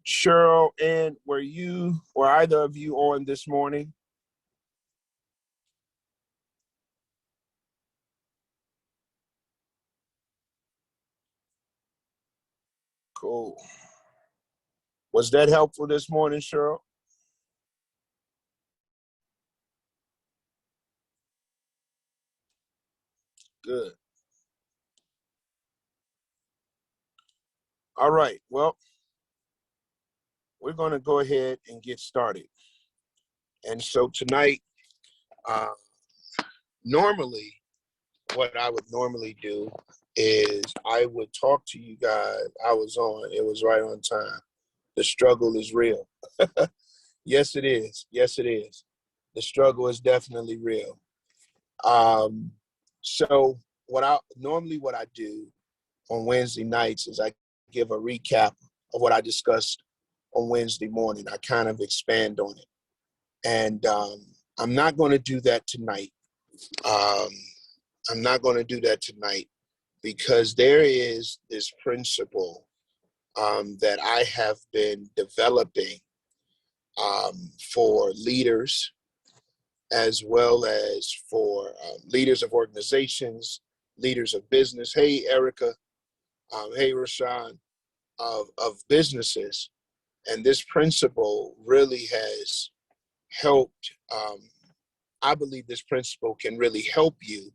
Cheryl, and were you or either of you on this morning? Cool. Was that helpful this morning, Cheryl? Good. All right. Well, we're going to go ahead and get started. And so tonight, uh, normally, what I would normally do is I would talk to you guys. It was right on time. The struggle is real. Yes, it is. Yes, it is. The struggle is definitely real. Um, so what I do on Wednesday nights is I give a recap of what I discussed on Wednesday morning. I kind of expand on it. And I'm not going to do that tonight. Um, I'm not going to do that tonight because there is this principle that I have been developing for leaders as well as for leaders of organizations, leaders of business. Hey, Erica. Hey, Rashawn, of businesses. And this principle really has helped. I believe this principle can really help you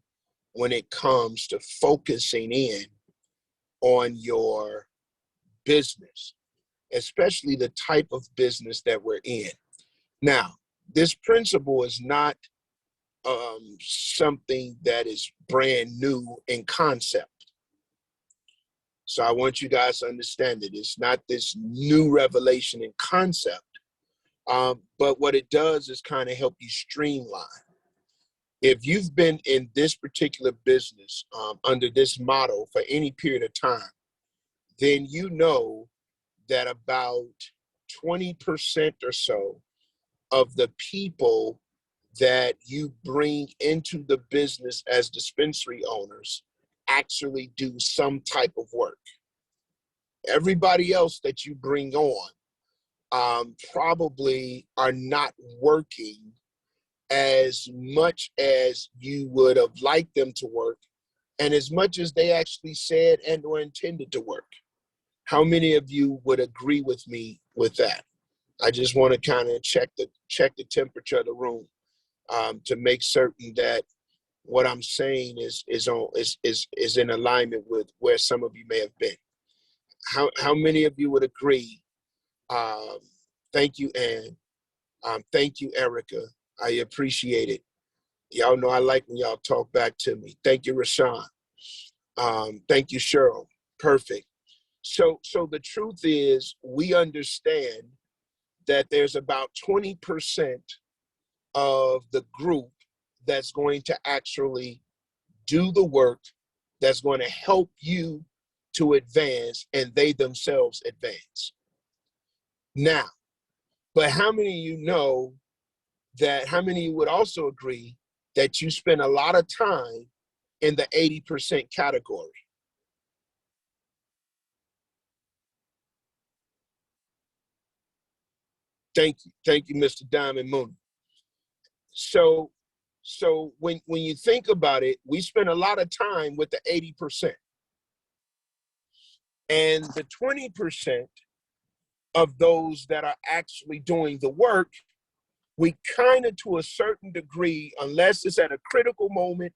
when it comes to focusing in on your business, especially the type of business that we're in. Now, this principle is not something that is brand new in concept. So I want you guys to understand it. It's not this new revelation in concept, but what it does is kind of help you streamline. If you've been in this particular business under this model for any period of time, then you know that about 20% or so of the people that you bring into the business as dispensary owners actually do some type of work. Everybody else that you bring on probably are not working as much as you would have liked them to work and as much as they actually said and or intended to work. How many of you would agree with me with that? I just want to kind of check the temperature of the room to make certain that what I'm saying is in alignment with where some of you may have been. How many of you would agree? Thank you, Ann. Thank you, Erica. I appreciate it. Y'all know I like when y'all talk back to me. Thank you, Rashawn. Thank you, Cheryl. Perfect. So the truth is, we understand that there's about 20% of the group that's going to actually do the work that's going to help you to advance and they themselves advance. Now, but how many of you know that, how many of you would also agree that you spend a lot of time in the 80% category? Thank you, Mr. Diamond Moon. So when you think about it, we spend a lot of time with the 80%. And the 20% of those that are actually doing the work, we kind of, to a certain degree, unless it's at a critical moment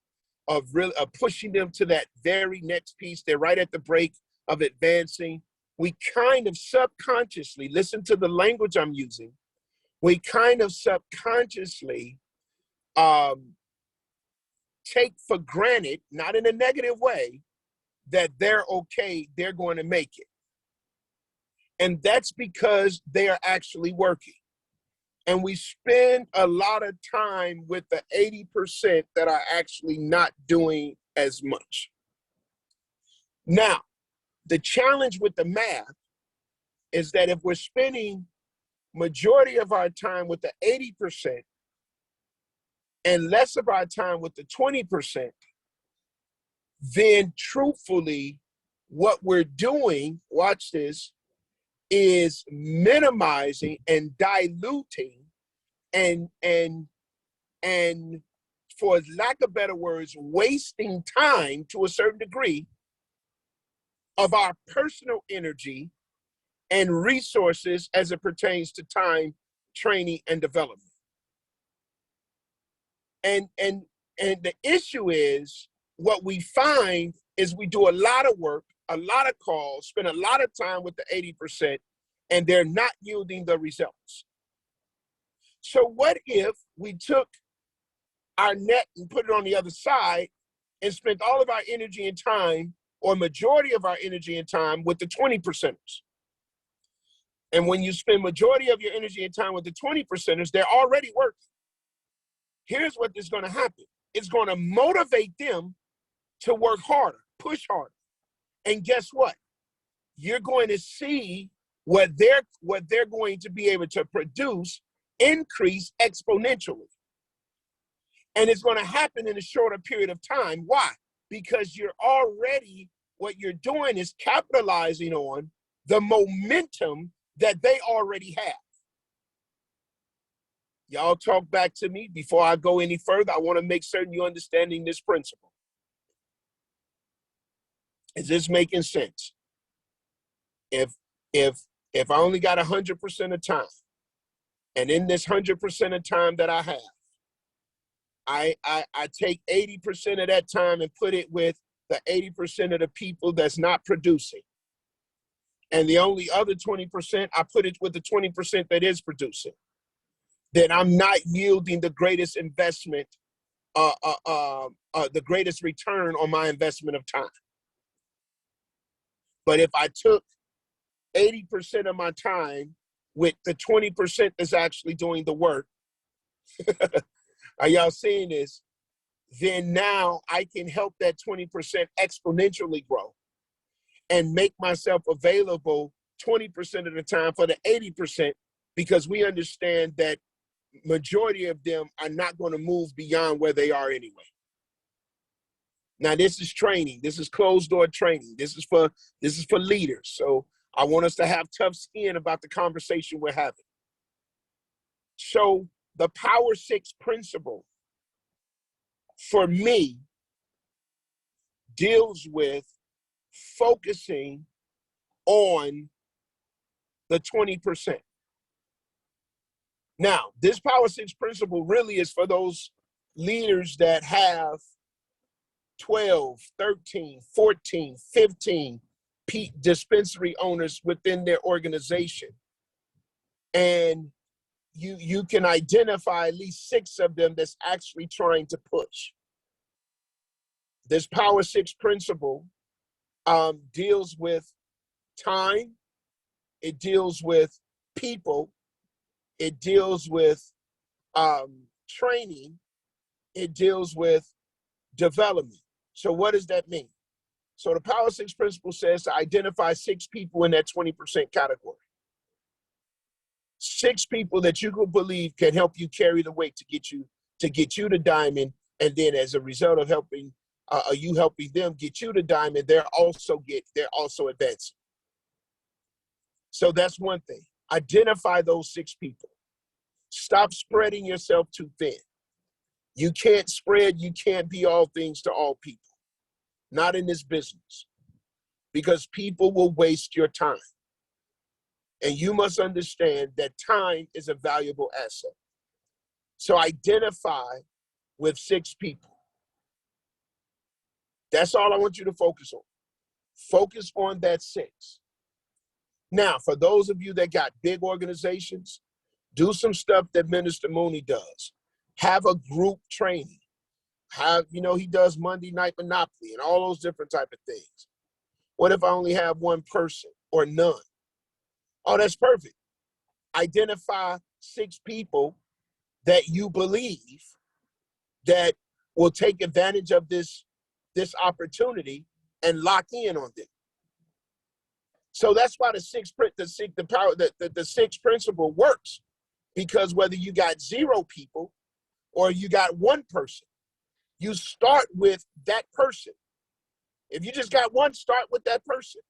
of really pushing them to that very next piece, they're right at the break of advancing, we kind of subconsciously, listen to the language I'm using, we kind of subconsciously take for granted, not in a negative way, that they're okay, they're going to make it. And that's because they are actually working. And we spend a lot of time with the 80% that are actually not doing as much. Now, the challenge with the math is that if we're spending majority of our time with the 80% and less of our time with the 20%, then truthfully, what we're doing, watch this, is minimizing and diluting and for lack of better words, wasting time to a certain degree of our personal energy and resources as it pertains to time, training, and development. And the issue is, what we find is we do a lot of work, a lot of calls, spend a lot of time with the 80%, and they're not yielding the results. So what if we took our net and put it on the other side and spent all of our energy and time, or majority of our energy and time, with the 20%ers? And when you spend majority of your energy and time with the 20%ers, they're already working. Here's what is going to happen. It's going to motivate them to work harder, push harder. And guess what? You're going to see what they're going to be able to produce increase exponentially. And it's going to happen in a shorter period of time. Why? Because what you're doing is capitalizing on the momentum that they already have. Y'all talk back to me before I go any further. I want to make certain you're understanding this principle. Is this making sense? If I only got 100% of time, and in this 100% of time that I have, I take 80% of that time and put it with the 80% of the people that's not producing. And the only other 20%, I put it with the 20% that is producing. Then I'm not yielding the greatest investment, the greatest return on my investment of time. But if I took 80% of my time with the 20% that's actually doing the work, are y'all seeing this? Then now I can help that 20% exponentially grow and make myself available 20% of the time for the 80%, because we understand that majority of them are not going to move beyond where they are anyway. Now, this is training. This is closed door training. This is for leaders. So I want us to have tough skin about the conversation we're having. So the Power Six principle for me deals with focusing on the 20%. Now, this Power Six principle really is for those leaders that have 12, 13, 14, 15 dispensary owners within their organization. And you can identify at least 6 of them that's actually trying to push. This Power Six principle deals with time, it deals with people, it deals with training, it deals with development. So what does that mean? So the Power Six principle says to identify 6 people in that 20% category. 6 people that you could believe can help you carry the weight to get you to diamond, and then as a result of helping you helping them get you to diamond, they're also advancing. So that's one thing. Identify those 6 people. Stop spreading yourself too thin. You can't be all things to all people. Not in this business, because people will waste your time. And you must understand that time is a valuable asset. So identify with 6 people. That's all I want you to focus on. Focus on that 6. Now, for those of you that got big organizations, do some stuff that Minister Mooney does. Have a group training. He does Monday Night Monopoly and all those different type of things. What if I only have 1 person or none? Oh, that's perfect. Identify 6 people that you believe that will take advantage of this opportunity and lock in on them. So that's why the sixth principle works, because whether you got 0 people or you got 1 person, you start with that person. If you just got 1, start with that person.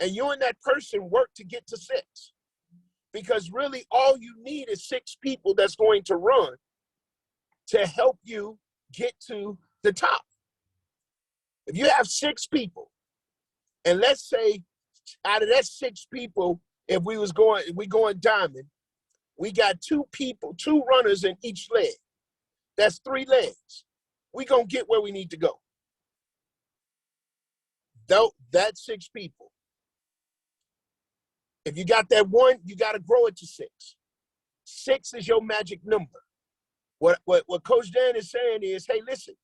And you and that person work to get to 6. Because really all you need is 6 people that's going to run to help you get to the top. If you have 6 people, and let's say out of that 6 people, if we going diamond, we got 2 people, 2 runners in each leg. That's 3 legs. We gonna get where we need to go. Though that's 6 people. If you got that 1, you got to grow it to 6. 6 is your magic number. What Coach Dan is saying is, hey, listen,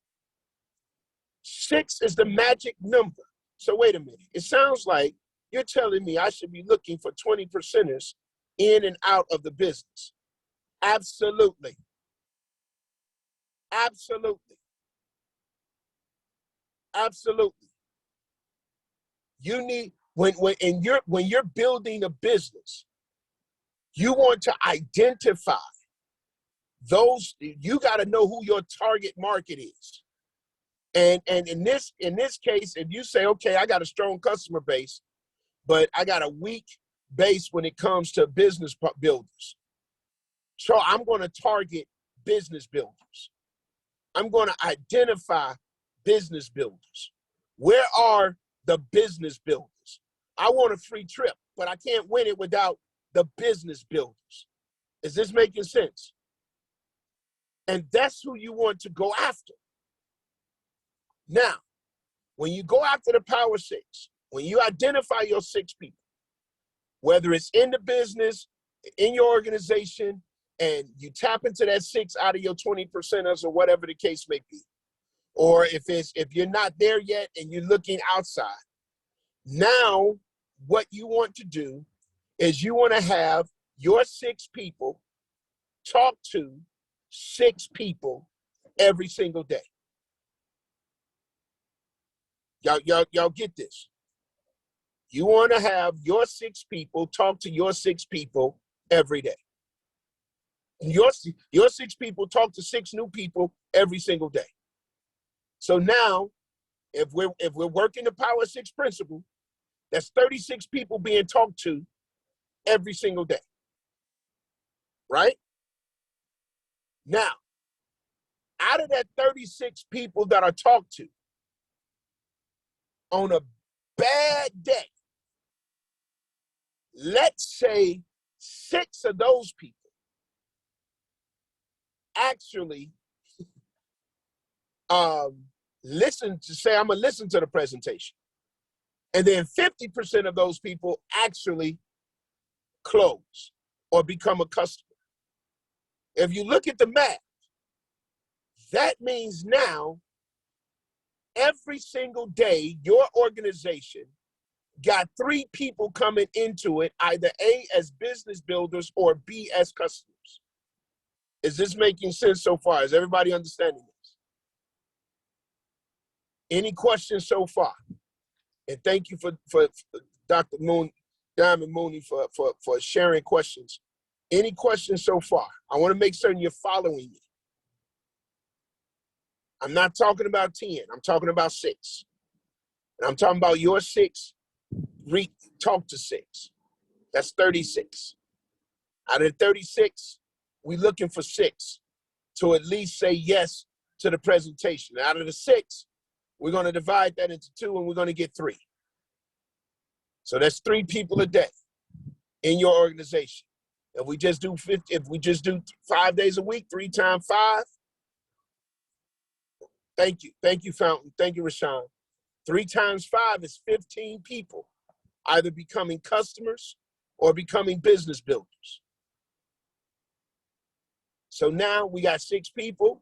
6 is the magic number. So wait a minute. It sounds like you're telling me I should be looking for 20%ers in and out of the business. Absolutely. Absolutely. Absolutely. You need, when you're building a business, you want to identify those. You got to know who your target market is. And in this case, if you say, okay, I got a strong customer base, but I got a weak base when it comes to business builders. So I'm going to target business builders. I'm going to identify business builders. Where are the business builders? I want a free trip, but I can't win it without the business builders. Is this making sense? And that's who you want to go after. Now, when you go after the Power 6, when you identify your 6 people, whether it's in the business, in your organization, and you tap into that 6 out of your 20%ers or whatever the case may be, or if you're not there yet and you're looking outside, now what you want to do is you want to have your 6 people talk to 6 people every single day. Y'all get this. You want to have your 6 people talk to your 6 people every day. And your 6 people talk to 6 new people every single day. So now, if we're working the Power 6 principle, that's 36 people being talked to every single day. Right? Now, out of that 36 people that are talked to, on a bad day, let's say 6 of those people actually listen to, say, I'm going to listen to the presentation. And then 50% of those people actually close or become a customer. If you look at the math, that means now every single day your organization got 3 people coming into it, either A, as business builders, or B, as customers. Is this making sense so far? Is everybody understanding this? Any questions so far? And thank you for Dr. Diamond Mooney for sharing questions. Any questions so far? I want to make certain you're following me. I'm not talking about 10. I'm talking about 6. And I'm talking about your 6, talk to 6. That's 36. Out of the 36, we're looking for 6 to at least say yes to the presentation. Out of the 6, we're going to divide that into 2 and we're going to get 3. So that's 3 people a day in your organization. If we just do 5 days a week, 3 times 5. Thank you, Fountain. Thank you, Rashawn. 3 times 5 is 15 people, either becoming customers or becoming business builders. So now we got 6 people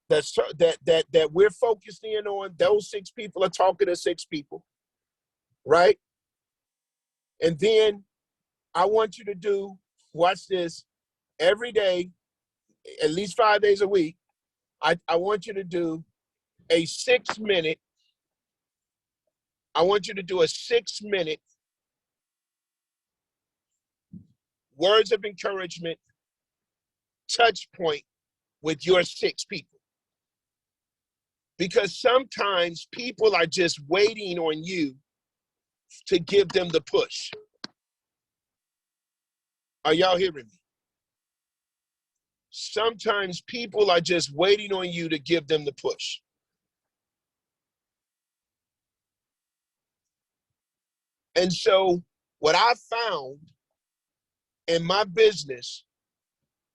that we're focused in on. Those 6 people are talking to 6 people, right? And then I want you to do, watch this, every day, at least 5 days a week. I want you to do a 6-minute, I want you to do a 6-minute words of encouragement touch point with your 6 people. Because sometimes people are just waiting on you to give them the push. Are y'all hearing me? Sometimes people are just waiting on you to give them the push. And so what I found in my business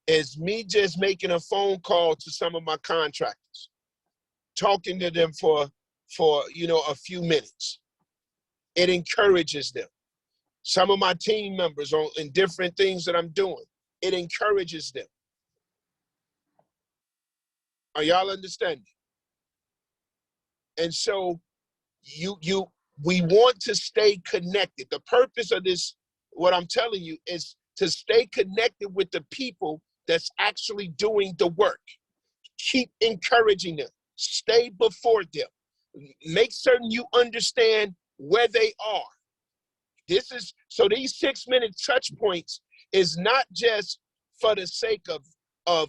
is me just making a phone call to some of my contractors, talking to them for a few minutes. It encourages them. Some of my team members in different things that I'm doing, it encourages them. Are y'all understanding? And so we want to stay connected. The purpose of this, what I'm telling you, is to stay connected with the people that's actually doing the work. Keep encouraging them. Stay before them. Make certain you understand where they are. These 6-minute touch points is not just for the sake of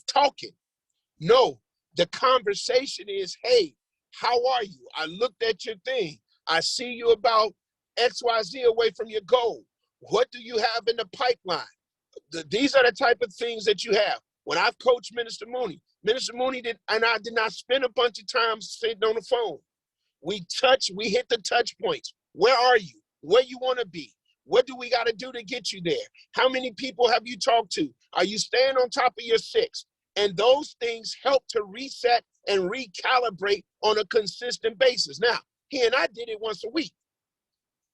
talking. No, the conversation is, hey, how are you? I looked at your thing. I see you about XYZ away from your goal. What do you have in the pipeline? These are the type of things that you have. When I've coached Minister Mooney and I did not spend a bunch of time sitting on the phone. We hit the touch points. Where are you? Where you want to be? What do we got to do to get you there? How many people have you talked to? Are you staying on top of your 6? And those things help to reset and recalibrate on a consistent basis. Now, he and I did it once a week,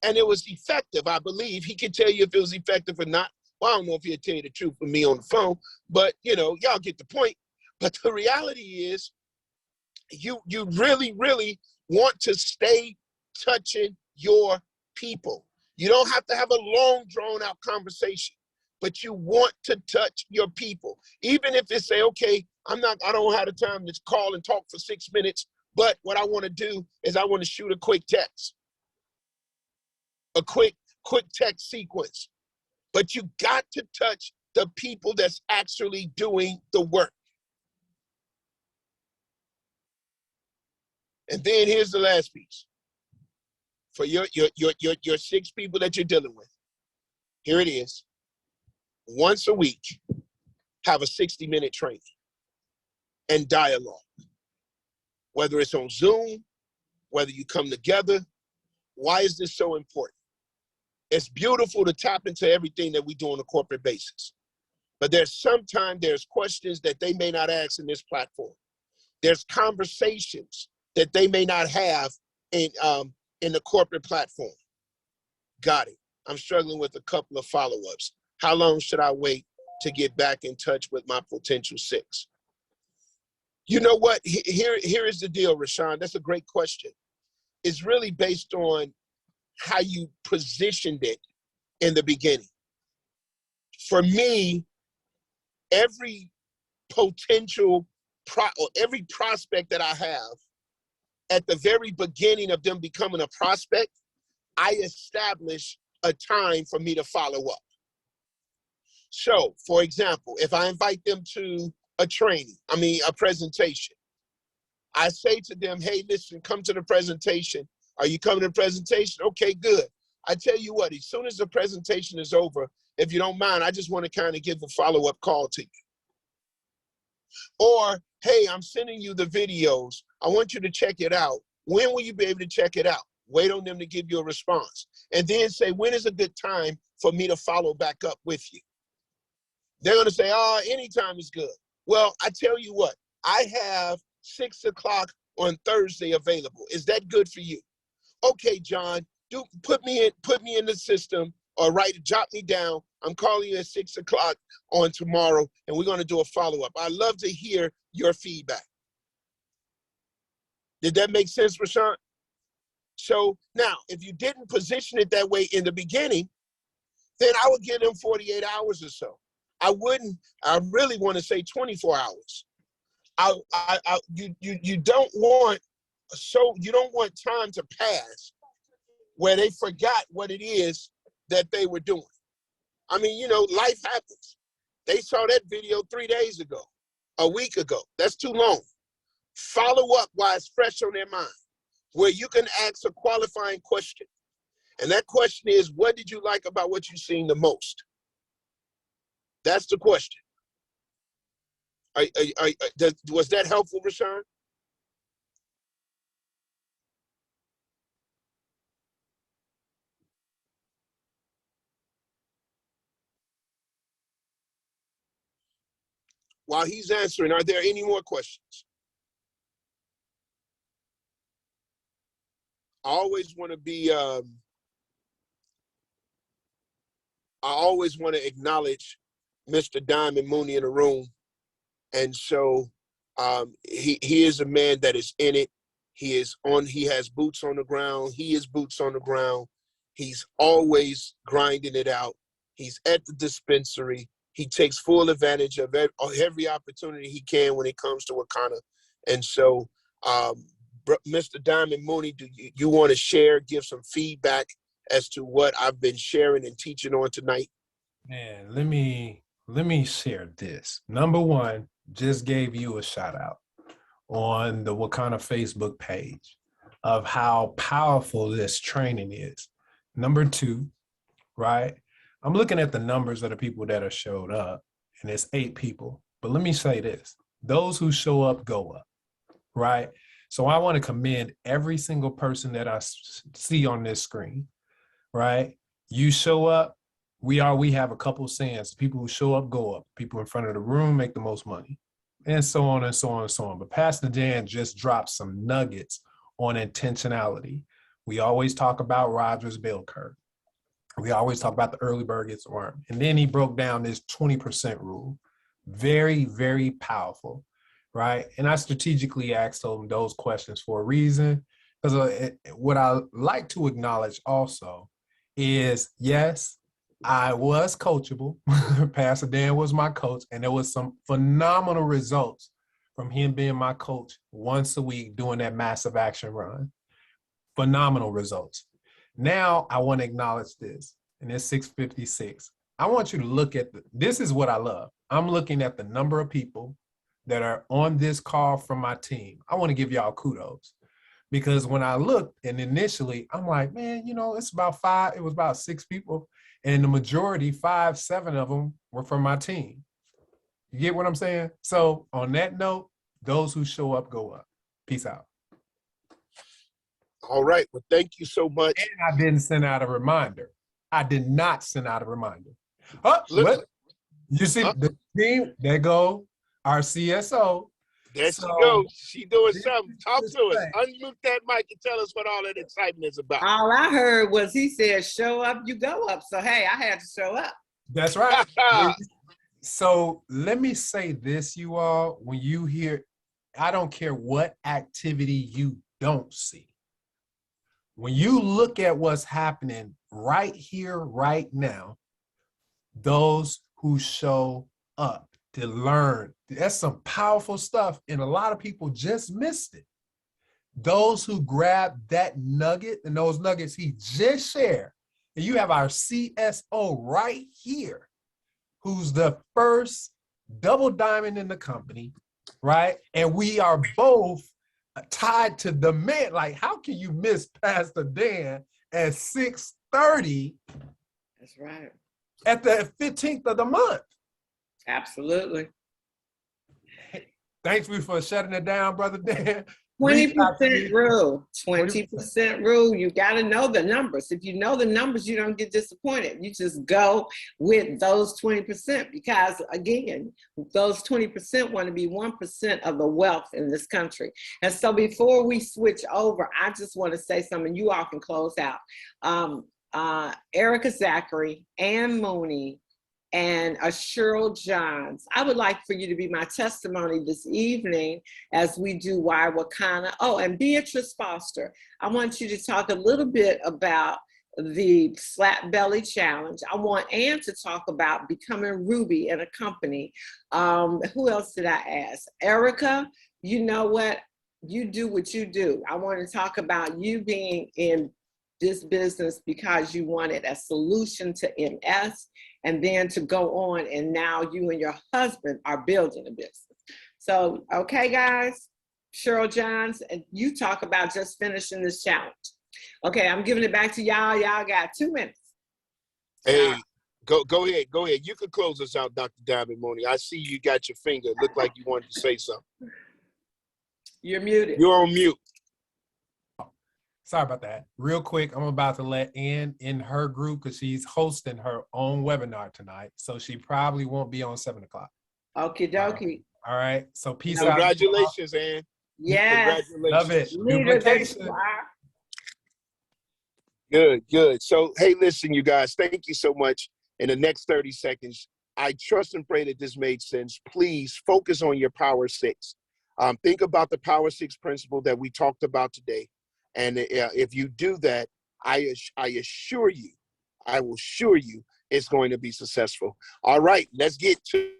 and it was effective. I believe he could tell you if it was effective or not. Well, I don't know if he'll tell you the truth with me on the phone, but y'all get the point. But the reality is, you really, really want to stay touching your people. You don't have to have a long, drawn-out conversation, but you want to touch your people. Even if they say, okay, I don't have the time to call and talk for 6 minutes, but what I want to do is I want to shoot a quick text, a quick text sequence. But you got to touch the people that's actually doing the work. And then here's the last piece. For your 6 people that you're dealing with, here it is. Once a week, have a 60-minute training and dialogue. Whether it's on Zoom, whether you come together. Why is this so important? It's beautiful to tap into everything that we do on a corporate basis. But there's questions that they may not ask in this platform. There's conversations that they may not have in the corporate platform. Got it. I'm struggling with a couple of follow-ups. How long should I wait to get back in touch with my potential 6? You know what? Here is the deal, Rashawn. That's a great question. It's really based on how you positioned it in the beginning. For me, every every prospect that I have, at the very beginning of them becoming a prospect, I establish a time for me to follow up. So, for example, if I invite them to a presentation, I say to them, hey, listen, come to the presentation. Are you coming to the presentation? Okay, good. I tell you what, as soon as the presentation is over, if you don't mind, I just want to kind of give a follow-up call to you. Or, hey, I'm sending you the videos. I want you to check it out. When will you be able to check it out? Wait on them to give you a response. And then say, when is a good time for me to follow back up with you? They're going to say, anytime is good. Well, I tell you what, I have 6 o'clock on Thursday available. Is that good for you? Okay, John, put me in the system, or jot me down. I'm calling you at 6 o'clock on tomorrow, and we're going to do a follow-up. I'd love to hear your feedback. Did that make sense, Rashawn? So now, if you didn't position it that way in the beginning, then I would give them 48 hours or so. I really want to say 24 hours. You don't want time to pass where they forgot what it is that they were doing. I mean, life happens. They saw that video 3 days ago, a week ago. That's too long. Follow up while it's fresh on their mind, where you can ask a qualifying question. And that question is, what did you like about what you've seen the most? That's the question. Was that helpful, Rashawn? While he's answering, are there any more questions? I always want to be, I always want to acknowledge Mr. Diamond Mooney in the room. And so he is a man that is in it. He has boots on the ground. He is boots on the ground. He's always grinding it out. He's at the dispensary. He takes full advantage of every opportunity he can when it comes to Wakana. And so, Mr. Diamond Mooney, do you want to share, give some feedback as to what I've been sharing and teaching on tonight? Man, let me share this. Number one, just gave you a shout out on the Wakana Facebook page of how powerful this training is. Number two, right? I'm looking at the numbers of the people that have showed up, and it's 8 people. But let me say this, those who show up, go up, right? So I want to commend every single person that I see on this screen, right? You show up, we have a couple sayings. People who show up, go up. People in front of the room make the most money, and so on and so on and so on. But Pastor Dan just dropped some nuggets on intentionality. We always talk about Rogers bell curve. We always talk about the early bird gets the worm. And then he broke down this 20% rule. Very, very powerful, right? And I strategically asked him those questions for a reason, because what I like to acknowledge also is, yes, I was coachable. Pastor Dan was my coach, and there was some phenomenal results from him being my coach once a week doing that massive action run. Phenomenal results. Now I want to acknowledge this, and it's 6:56. I want you to look at this is what I love. I'm looking at the number of people that are on this call from my team. I want to give y'all kudos, because when I looked and initially, I'm like, man, it's about 5, it was about 6 people, and the majority, 5, 7 of them were from my team. You get what I'm saying? So on that note, those who show up, go up. Peace out. All right. Well, thank you so much. And I didn't send out a reminder. I did not send out a reminder. Oh, look, you see the team, there go our CSO. There she goes. She doing something. Talk to us. Unmute that mic and tell us what all that excitement is about. All I heard was he said, show up, you go up. So, hey, I had to show up. That's right. So let me say this, you all, when you hear, I don't care what activity you don't see. When you look at what's happening right here, right now, those who show up to learn, that's some powerful stuff, and a lot of people just missed it. Those who grab that nugget and those nuggets he just shared, and you have our CSO right here, who's the first double diamond in the company, right? And we are both tied to the man. Like, how can you miss Pastor Dan at 6:30? That's right. At the 15th of the month. Absolutely. Thanks for shutting it down, Brother Dan. 20% rule. 20% rule. You got to know the numbers. If you know the numbers, you don't get disappointed. You just go with those 20%, because, again, those 20% want to be 1% of the wealth in this country. And so before we switch over, I just want to say something. You all can close out. Erica Zachary, Ann Mooney, and Cheryl Johns. I would like for you to be my testimony this evening as we do Why Wakana. Oh, and Beatrice Foster, I want you to talk a little bit about the Slap Belly Challenge. I want Ann to talk about becoming Ruby in a company. Who else did I ask? Erica, you know what? You do what you do. I want to talk about you being in this business because you wanted a solution to MS, and then to go on, and now you and your husband are building a business. So, okay, guys, Cheryl Johns, and you talk about just finishing this challenge. Okay, I'm giving it back to y'all. Y'all got 2 minutes. Hey, go ahead. You can close us out, Dr. Diamond Mooney. I see you got your finger. Look like you wanted to say something. You're muted. You're on mute. Sorry about that. Real quick, I'm about to let Ann in her group because she's hosting her own webinar tonight. So she probably won't be on 7 o'clock. Okie dokie. All right. So peace out. Congratulations, Ann. Yes. Congratulations. Love it. Leader that Duplication. you are. Good. So, hey, listen, you guys, thank you so much. In the next 30 seconds, I trust and pray that this made sense. Please focus on your Power Six. Think about the Power Six principle that we talked about today. And if you do that, I will assure you, it's going to be successful. All right, let's get to